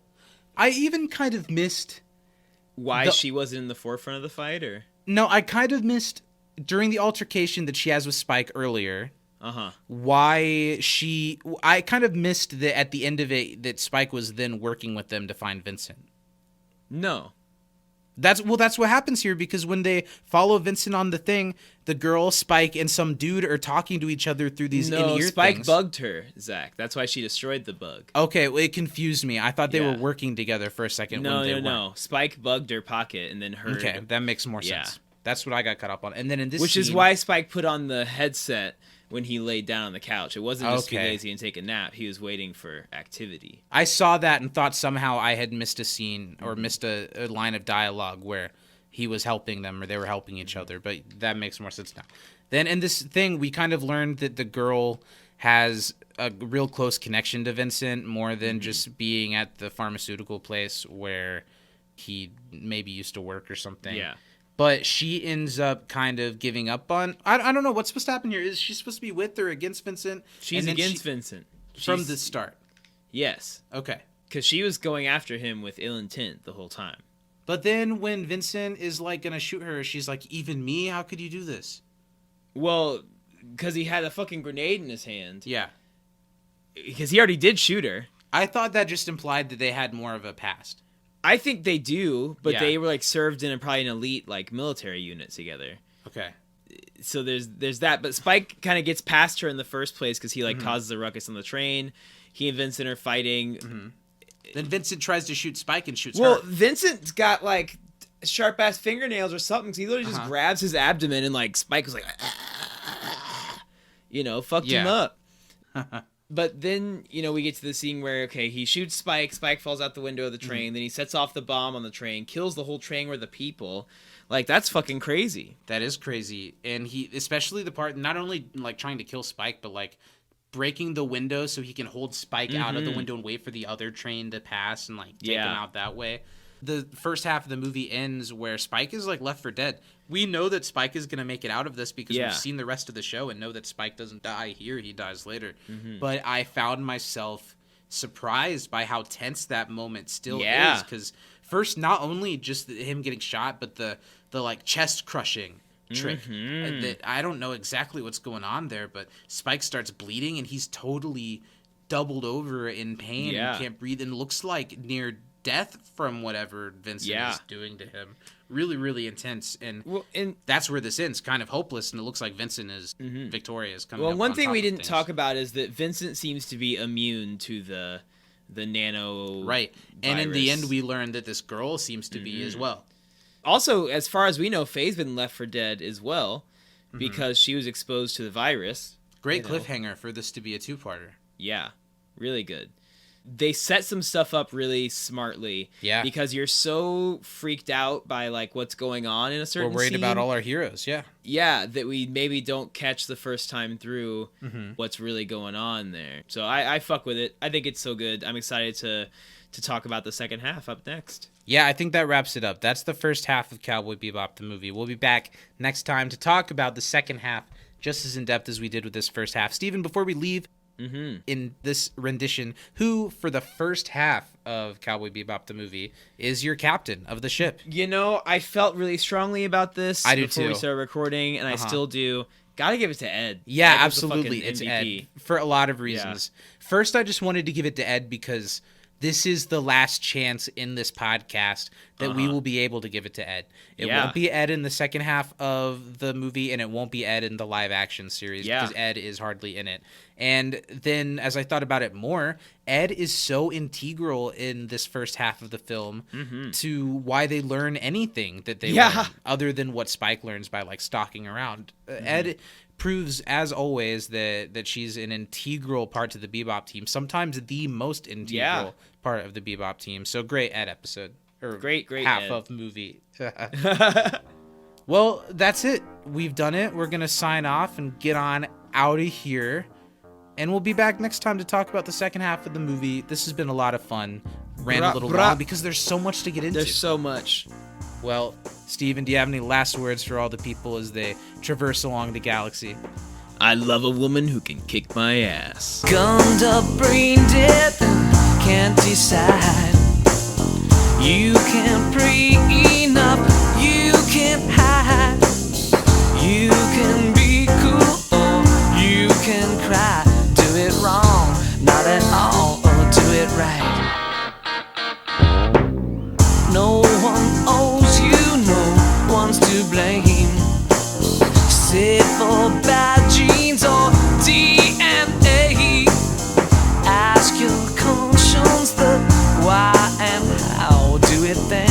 Speaker 3: I even kind of missed
Speaker 4: why she wasn't in the forefront of the fight, or
Speaker 3: no, I kind of missed during the altercation that she has with Spike earlier. Why I kind of missed that at the end of it that Spike was then working with them to find Vincent.
Speaker 4: No.
Speaker 3: That's what happens here, because when they follow Vincent on the thing, the girl, Spike, and some dude are talking to each other through these in-ear
Speaker 4: Spike
Speaker 3: things.
Speaker 4: bugged her, Zach. That's why she destroyed the bug.
Speaker 3: Okay, well, it confused me. I thought they were working together for a second.
Speaker 4: No. Spike bugged her pocket and then heard.
Speaker 3: Okay, that makes more sense. That's what I got caught up on. And then in this
Speaker 4: Which is why Spike put on the headset when he laid down on the couch. It wasn't just to be lazy and take a nap. He was waiting for activity.
Speaker 3: I saw that and thought somehow I had missed a scene or missed a line of dialogue where he was helping them or they were helping each other. But that makes more sense now. Then in this thing, we kind of learned that the girl has a real close connection to Vincent, more than just being at the pharmaceutical place where he maybe used to work or something.
Speaker 4: Yeah.
Speaker 3: But she ends up kind of giving up on... I don't know. What's supposed to happen here? Is she supposed to be with or against Vincent?
Speaker 4: She's against Vincent.
Speaker 3: From the start?
Speaker 4: Yes.
Speaker 3: Okay.
Speaker 4: Because she was going after him with ill intent the whole time.
Speaker 3: But then when Vincent is like going to shoot her, she's like, even me? How could you do this?
Speaker 4: Well, because he had a fucking grenade in his hand.
Speaker 3: Yeah.
Speaker 4: Because he already did shoot her.
Speaker 3: I thought that just implied that they had more of a past.
Speaker 4: I think they do, but they were like served in probably an elite like military unit together.
Speaker 3: Okay.
Speaker 4: So there's that, but Spike kind of gets past her in the first place because he like causes a ruckus on the train. He and Vincent are fighting.
Speaker 3: Then Vincent tries to shoot Spike and shoots her.
Speaker 4: Well, Vincent's got like sharp ass fingernails or something. So he literally just grabs his abdomen and like Spike was like, fucked him up. But then, we get to the scene where, he shoots Spike. Spike falls out the window of the train. Then he sets off the bomb on the train, kills the whole train with the people. Like, that's fucking crazy.
Speaker 3: That is crazy. And he, especially the part, not only, like, trying to kill Spike, but, like, breaking the window so he can hold Spike out of the window and wait for the other train to pass and, like, take him out that way. The first half of the movie ends where Spike is, like, left for dead. We know that Spike is going to make it out of this because we've seen the rest of the show and know that Spike doesn't die here. He dies later. But I found myself surprised by how tense that moment still is. Because first, not only just him getting shot, but the like, chest crushing trick. That I don't know exactly what's going on there, but Spike starts bleeding and he's totally doubled over in pain and can't breathe and looks like near death from whatever Vincent is doing to him. Really, really intense. And that's where this ends, kind of hopeless, and it looks like Vincent is victorious.
Speaker 4: One thing we didn't talk about is that Vincent seems to be immune to the nano
Speaker 3: virus. And in the end we learn that this girl seems to be as well.
Speaker 4: Also, as far as we know, Faye's been left for dead as well because she was exposed to the virus.
Speaker 3: Great cliffhanger for this to be a two-parter.
Speaker 4: Yeah, really good. they set some stuff up really smartly.
Speaker 3: Yeah.
Speaker 4: Because you're so freaked out by like what's going on in a certain
Speaker 3: We're worried
Speaker 4: scene.
Speaker 3: about all our heroes. Yeah.
Speaker 4: Yeah, that we maybe don't catch the first time through what's really going on there. So I fuck with it. I think it's so good. I'm excited to talk about the second half up next.
Speaker 3: Yeah, I think that wraps it up. That's the first half of Cowboy Bebop, the movie. We'll be back next time to talk about the second half just as in depth as we did with this first half. Steven, before we leave in this rendition, who for the first half of Cowboy Bebop, the movie, is your captain of the ship?
Speaker 4: You know, I felt really strongly about this
Speaker 3: I do
Speaker 4: before
Speaker 3: too.
Speaker 4: we started recording, and I still do. Gotta give it to Ed.
Speaker 3: Yeah,
Speaker 4: Ed was the
Speaker 3: absolutely.
Speaker 4: fucking
Speaker 3: It's
Speaker 4: MVP.
Speaker 3: Ed for a lot of reasons. First, I just wanted to give it to Ed because this is the last chance in this podcast that we will be able to give it to Ed. It won't be Ed in the second half of the movie, and it won't be Ed in the live action series because Ed is hardly in it. And then as I thought about it more, Ed is so integral in this first half of the film to why they learn anything that they learn other than what Spike learns by like stalking around. Ed proves, as always, that she's an integral part to the Bebop team, sometimes the most integral part of the Bebop team. So great Ed episode. Or
Speaker 4: great
Speaker 3: half
Speaker 4: Ed.
Speaker 3: of movie. Well, that's it. We've done it. We're going to sign off and get on out of here. And we'll be back next time to talk about the second half of the movie. This has been a lot of fun. Ran a little long because there's so much to get into.
Speaker 4: There's so much.
Speaker 3: Well, Steven, do you have any last words for all the people as they traverse along the galaxy?
Speaker 4: I love a woman who can kick my ass.
Speaker 5: Gummed up, brain dead, can't decide. You can't pray enough, you can't hide. You can be cool or you can cry. Do it wrong, not at all, or do it right. No one owes you, no one's to blame. Sit for bad genes or DNA. Ask your conscience the why and how. Do it then,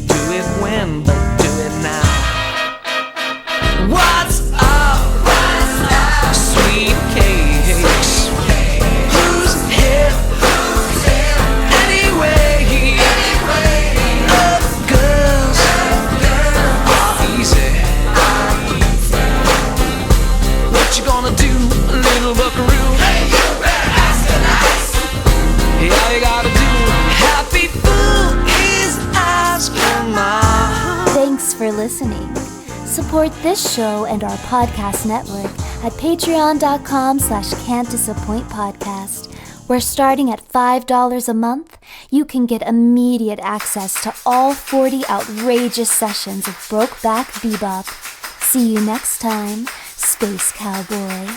Speaker 5: do it when, but do it now. What's up? Sweet cakes. Who's here? Anyway, love girls are easy. What you gonna do, little buckaroo? Hey, all you gotta do, happy fool is ask for my.
Speaker 1: Thanks for listening. Support this show and our podcast network at patreon.com/can'tdisappointpodcast, where starting at $5 a month, you can get immediate access to all 40 outrageous sessions of Brokeback Bebop. See you next time, Space Cowboy.